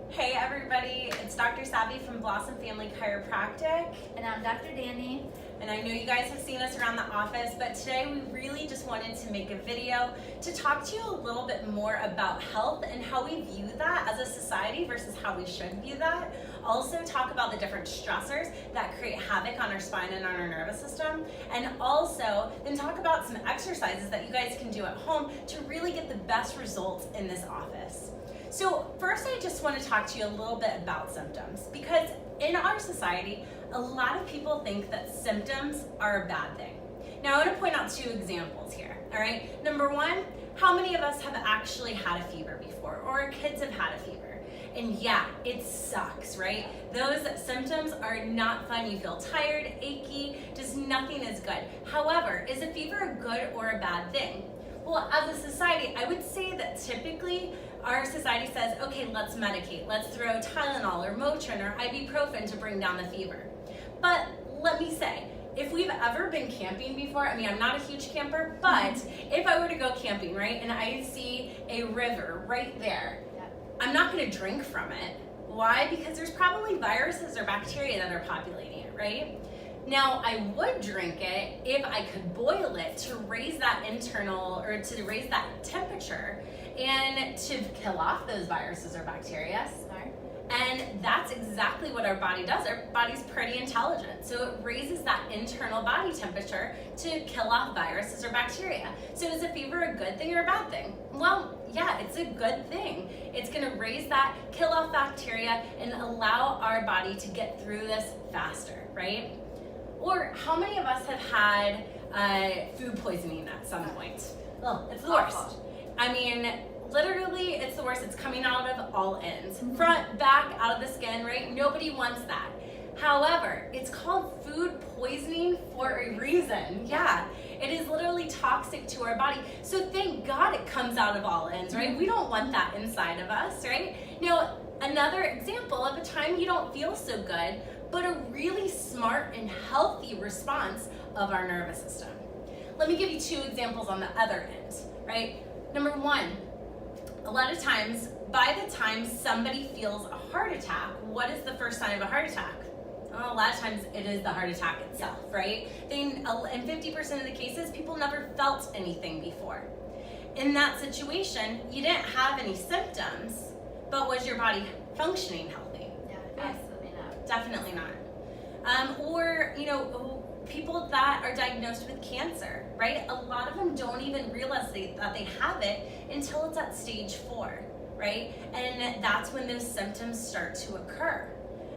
Hey everybody, it's Dr. Savvy from Blossom Family Chiropractic. And I'm Dr. Danny. And I know you guys have seen us around the office, but today we really just wanted to make a video to talk to you a little bit more about health and how we view that as a society versus how we should view that. Also talk about the different stressors that create havoc on our spine and on our nervous system. And also then talk about some exercises that you guys can do at home to really get the best results in this office. So first, I just want to talk to you a little bit about symptoms, because in our society, a lot of people think that symptoms are a bad thing. Now, I want to point out two examples here, all right? Number one, how many of us have actually had a fever before, or our kids have had a fever? And yeah, it sucks, right? Those symptoms are not fun. You feel tired, achy, just nothing is good. However, is a fever a good or a bad thing? Well, as a society, I would say that typically our society says, okay, let's medicate. Let's throw Tylenol or Motrin or ibuprofen to bring down the fever. But let me say, if we've ever been camping before, I mean, I'm not a huge camper, but if I were to go camping, right, and I see a river right there, I'm not gonna drink from it. Why? Because there's probably viruses or bacteria that are populating it, right? Now, I would drink it if I could boil it to raise that internal, or to raise that temperature and to kill off those viruses or bacteria. And that's exactly what our body does. Our body's pretty intelligent. So it raises that internal body temperature to kill off viruses or bacteria. So is a fever a good thing or a bad thing? Well, yeah, it's a good thing. It's gonna raise that, kill off bacteria, and allow our body to get through this faster, right? Or how many of us have had food poisoning at some point? Well, it's the worst. I mean, literally, it's the worst. It's coming out of all ends. Front, back, out of the skin, right? Nobody wants that. However, it's called food poisoning for a reason. Yeah, it is literally toxic to our body. So thank God it comes out of all ends, right? We don't want that inside of us, right? Now, another example of a time you don't feel so good, but a really smart and healthy response of our nervous system. Let me give you two examples on the other end, right? Number one, a lot of times, by the time somebody feels a heart attack, what is the first sign of a heart attack? Well, a lot of times it is the heart attack itself, right? In 50% of the cases, people never felt anything before. In that situation, you didn't have any symptoms, but was your body functioning healthy? Yeah, absolutely not. Definitely not. Or, people that are diagnosed with cancer, right? A lot of them don't even realize that they have it until it's at stage 4, right? And that's when those symptoms start to occur.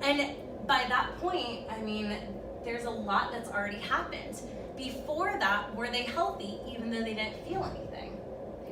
And by that point, I mean, there's a lot that's already happened. Before that, were they healthy even though they didn't feel anything?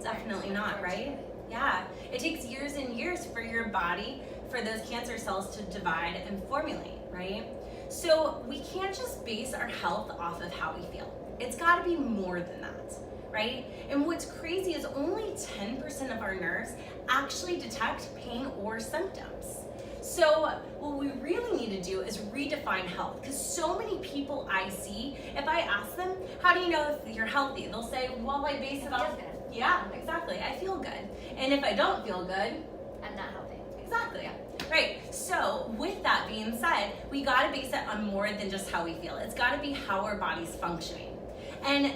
Definitely not, right? Yeah, it takes years and years for your body, for those cancer cells to divide and formulate, right? So we can't just base our health off of how we feel. It's gotta be more than that, right? And what's crazy is only 10% of our nerves actually detect pain or symptoms. So what we really need to do is redefine health, because so many people I see, if I ask them, how do you know if you're healthy? They'll say, well, I base it off, yeah, exactly, I feel good. And if I don't feel good, I'm not healthy. Exactly. Right. So with that being said, we got to base it on more than just how we feel. It's got to be how our body's functioning. And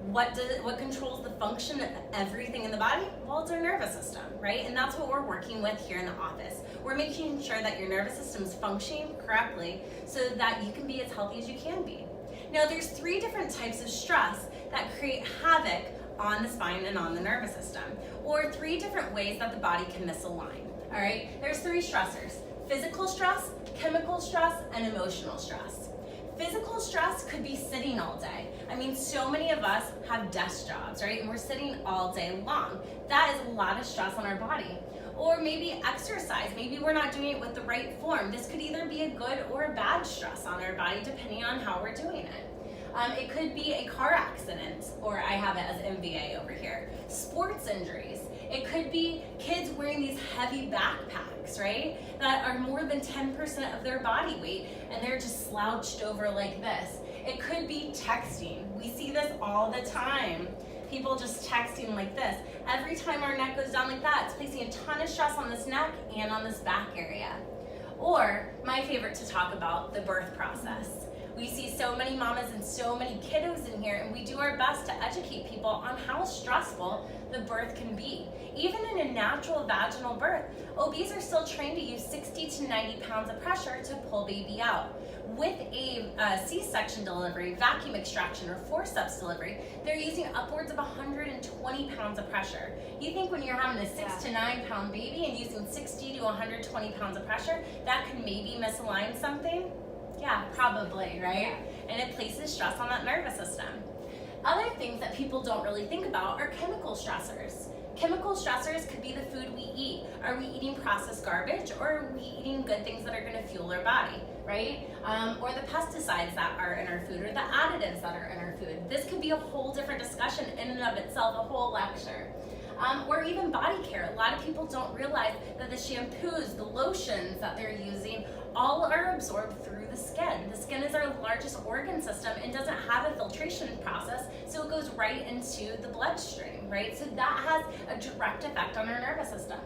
what controls the function of everything in the body? Well, it's our nervous system, right? And that's what we're working with here in the office. We're making sure that your nervous system is functioning correctly so that you can be as healthy as you can be. Now, there's 3 different types of stress that create havoc on the spine and on the nervous system, or 3 different ways that the body can misalign. All right, there's 3 stressors: physical stress, chemical stress, and emotional stress. Physical stress could be sitting all day. I mean, so many of us have desk jobs, right? And we're sitting all day long. That is a lot of stress on our body. Or maybe exercise. Maybe we're not doing it with the right form. This could either be a good or a bad stress on our body, depending on how we're doing it. It could be a car accident, or I have it as MVA over here. Sports injuries. It could be kids wearing these heavy backpacks, right? That are more than 10% of their body weight, and they're just slouched over like this. It could be texting. We see this all the time. People just texting like this. Every time our neck goes down like that, it's placing a ton of stress on this neck and on this back area. Or, my favorite to talk about, the birth process. We see so many mamas and so many kiddos in here, and we do our best to educate people on how stressful the birth can be. Even in a natural vaginal birth, OBs are still trained to use 60 to 90 pounds of pressure to pull baby out. With a C-section delivery, vacuum extraction, or forceps delivery, they're using upwards of 120 pounds of pressure. You think when you're having a 6 to 9 pound baby and using 60 to 120 pounds of pressure, that could maybe misalign something? Yeah, probably, right? And it places stress on that nervous system. Other things that people don't really think about are chemical stressors. Chemical stressors could be the food we eat. Are we eating processed garbage, or are we eating good things that are going to fuel our body, right? Or the pesticides that are in our food, or the additives that are in our food. This could be a whole different discussion in and of itself, a whole lecture. Or even body care. A lot of people don't realize that the shampoos, the lotions that they're using, all are absorbed through the skin. The skin is our largest organ system and doesn't have a filtration process, so it goes right into the bloodstream, right? So that has a direct effect on our nervous system.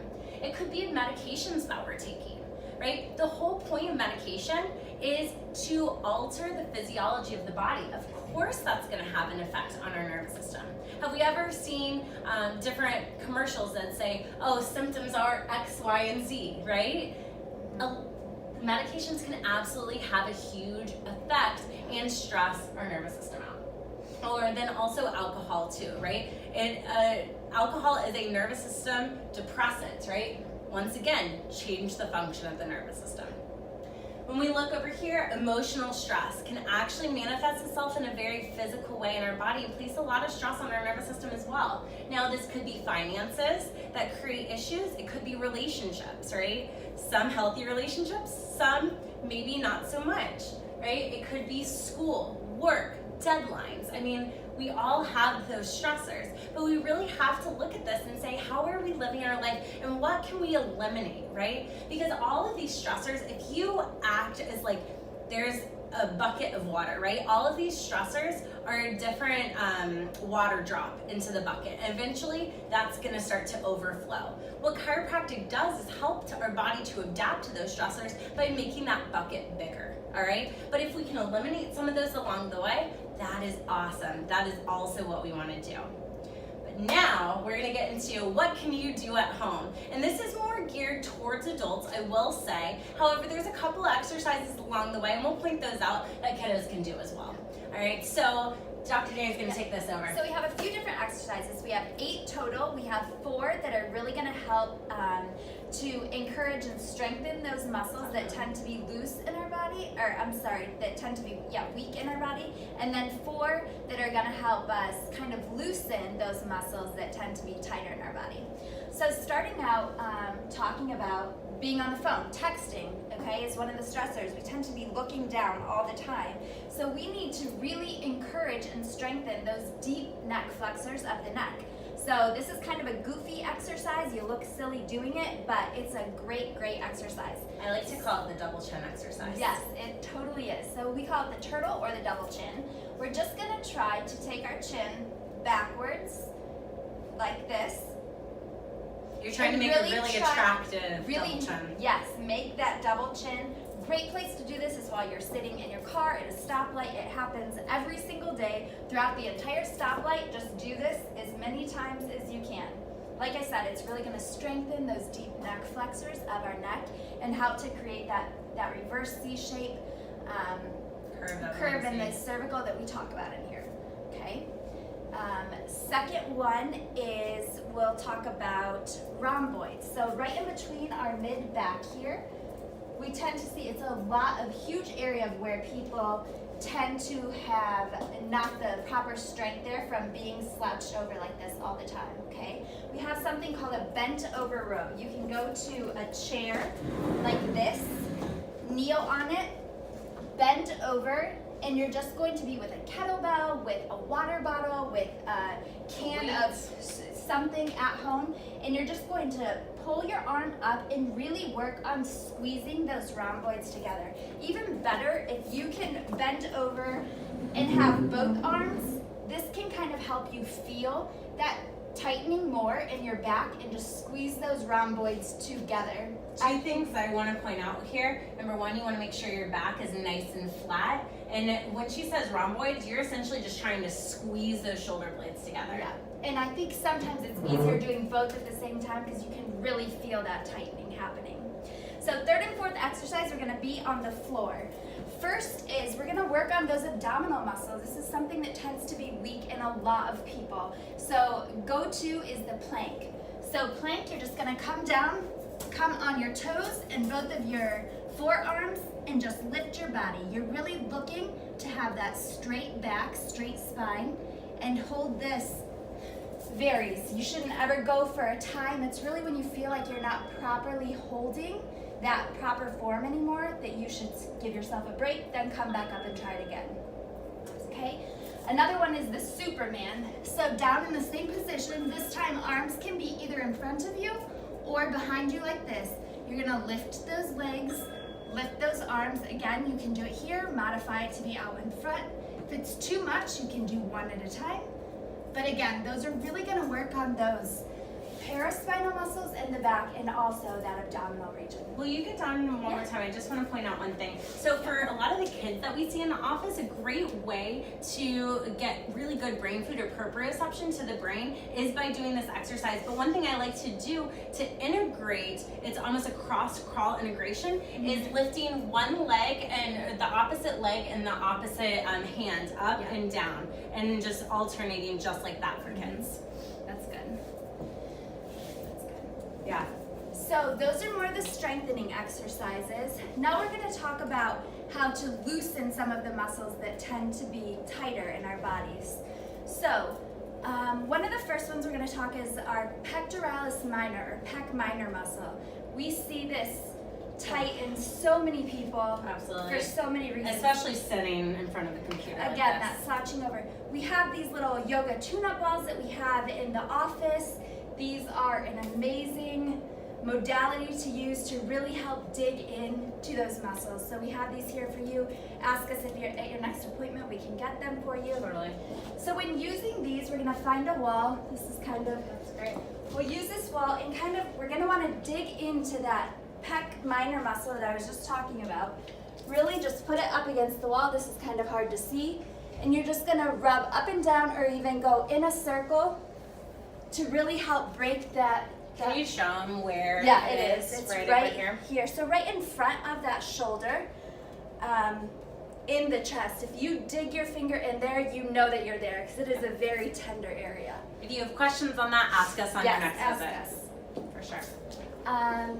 It could be medications that we're taking, right? The whole point of medication is to alter the physiology of the body. Of course that's gonna have an effect on our nervous system. Have we ever seen different commercials that say, oh, symptoms are X, Y, and Z, right? Medications can absolutely have a huge effect and stress our nervous system out. Or then also alcohol too, right? Alcohol is a nervous system depressant, right? Once again, change the function of the nervous system. When we look over here, emotional stress can actually manifest itself in a very physical way in our body and place a lot of stress on our nervous system as well. Now, this could be finances that create issues. It could be relationships, right? Some healthy relationships, some maybe not so much, right? It could be school, work, deadlines. I mean, we all have those stressors, but we really have to look at this and say, how are we living our life and what can we eliminate, right? Because all of these stressors, if you act as like there's a bucket of water, right? All of these stressors are a different water drop into the bucket. And eventually, that's gonna start to overflow. What chiropractic does is help our body to adapt to those stressors by making that bucket bigger, all right? But if we can eliminate some of those along the way, that is awesome. That is also what we wanna do. But now, we're gonna get into what can you do at home? And this is more geared towards adults, I will say. However, there's a couple exercises along the way, and we'll point those out that kiddos can do as well. All right, so Dr. Danny's gonna take this over. So we have a few different exercises. We have 8 total. We have 4 that are really gonna help to encourage and strengthen those muscles that tend to be loose in our body, that tend to be, weak in our body. And then 4 that are gonna help us kind of loosen those muscles that tend to be tighter in our body. So starting out, talking about being on the phone, texting, okay, is one of the stressors. We tend to be looking down all the time. So we need to really encourage and strengthen those deep neck flexors of the neck. So this is kind of a goofy exercise. You look silly doing it, but it's a great, great exercise. I like to call it the double chin exercise. Yes, it totally is. So we call it the turtle or the double chin. We're just gonna try to take our chin backwards like this. You're trying to make a really attractive double chin. Yes, make that double chin. Great place to do this is while you're sitting in your car at a stoplight. It happens every single day throughout the entire stoplight. Just do this as many times as you can. Like I said, it's really going to strengthen those deep neck flexors of our neck and help to create that reverse C shape curve in the cervical that we talk about in here. Okay. Second one is we'll talk about rhomboids. So right in between our mid back here, we tend to see it's a huge area of where people tend to have not the proper strength there from being slouched over like this all the time, okay? We have something called a bent over row. You can go to a chair like this, kneel on it, bend over, and you're just going to be with a kettlebell, with a water bottle, with a can of something at home, and you're just going to pull your arm up and really work on squeezing those rhomboids together. Even better, if you can bend over and have both arms this can kind of help you feel that tightening more in your back and just squeeze those rhomboids together. Two things I want to point out here. Number one, you want to make sure your back is nice and flat. And when she says rhomboids, you're essentially just trying to squeeze those shoulder blades together. Yeah. And I think sometimes it's easier doing both at the same time because you can really feel that tightening happening. So third and fourth exercise, we're going to be on the floor. First is we're going to work on those abdominal muscles. This is something that tends to be weak in a lot of people. So go-to is the plank. So plank, you're just going to come down, come on your toes and both of your forearms and just lift your body. You're really looking to have that straight back, straight spine, and hold this. Varies. You shouldn't ever go for a time. It's really when you feel like you're not properly holding that proper form anymore that you should give yourself a break, then come back up and try it again. Okay? Another one is the Superman. So down in the same position, this time arms can be either in front of you or behind you like this. You're gonna lift those legs, lift those arms. Again, you can do it here, modify it to be out in front. If it's too much, you can do one at a time. But again, those are really gonna work on those paraspinal muscles in the back and also that abdominal region. Will you get down one more time? I just want to point out one thing. So for a lot of the kids that we see in the office, a great way to get really good brain food or proprioception to the brain is by doing this exercise. But one thing I like to do to integrate, it's almost a cross crawl integration, is lifting one leg and the opposite leg and the opposite hand up and down, and just alternating just like that for kids. That's good. Yeah. So those are more the strengthening exercises. Now we're going to talk about how to loosen some of the muscles that tend to be tighter in our bodies. So one of the first ones we're going to talk is our pectoralis minor, or pec minor muscle. We see this tight in so many people. Absolutely. For so many reasons. Especially sitting in front of the computer. Again, like that slouching over. We have these little yoga tune-up balls that we have in the office. These are an amazing modality to use to really help dig into those muscles. So we have these here for you. Ask us if you're at your next appointment, we can get them for you. Totally. So when using these, we're gonna find a wall. This is kind of, that's great. We'll use this wall and kind of, we're gonna wanna dig into that pec minor muscle that I was just talking about. Really just put it up against the wall. This is kind of hard to see. And you're just gonna rub up and down or even go in a circle to really help break that. Can you show them where it is? It's right right here. So right in front of that shoulder, in the chest. If you dig your finger in there, you know that you're there because it is a very tender area. If you have questions on that, ask us on your next visit. Ask us. For sure.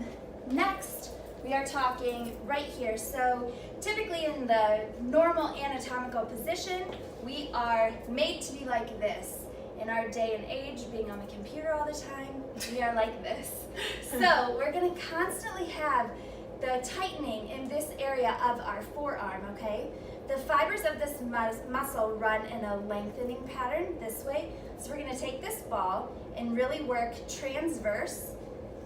Next, we are talking right here. So typically in the normal anatomical position, we are made to be like this. In our day and age, being on the computer all the time, we are like this. So we're gonna constantly have the tightening in this area of our forearm, okay? The fibers of this muscle run in a lengthening pattern this way. So we're gonna take this ball and really work transverse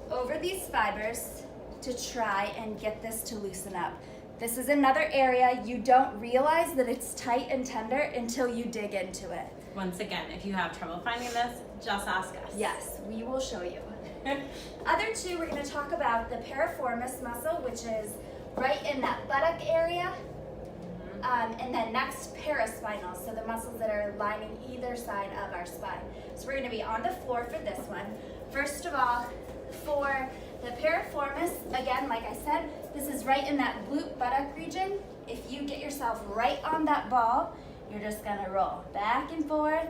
over these fibers to try and get this to loosen up. This is another area you don't realize that it's tight and tender until you dig into it. Once again, if you have trouble finding this, just ask us. Yes, we will show you. Other two, we're going to talk about the piriformis muscle, which is right in that buttock area. And then next, paraspinal, so the muscles that are lining either side of our spine. So we're going to be on the floor for this one. First of all, for the piriformis, again, like I said, this is right in that glute buttock region. If you get yourself right on that ball, you're just gonna roll back and forth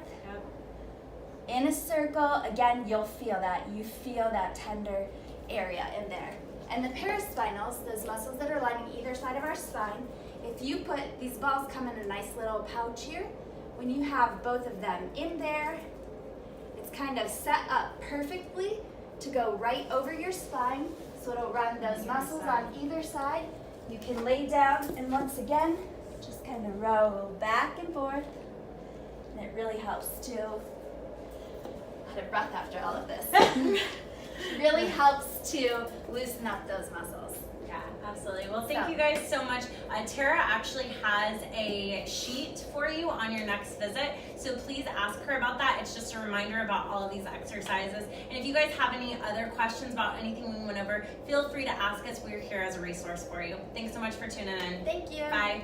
in a circle. Again, you'll feel that. You feel that tender area in there. And the paraspinals, those muscles that are lining either side of our spine, if you put, these balls come in a nice little pouch here. When you have both of them in there, it's kind of set up perfectly to go right over your spine. So it'll run those muscles on either side. You can lay down and once again, just kind of roll back and forth. And it really helps to, out of breath after all of this. Really helps to loosen up those muscles. Yeah, Yeah, absolutely. Well, thank So- you guys so much. Tara actually has a sheet for you on your next visit, so please ask her about that. It's just a reminder about all of these exercises. And if you guys have any other questions about anything we went over, feel free to ask us. We're here as a resource for you. Thanks so much for tuning in. Thank you. Bye.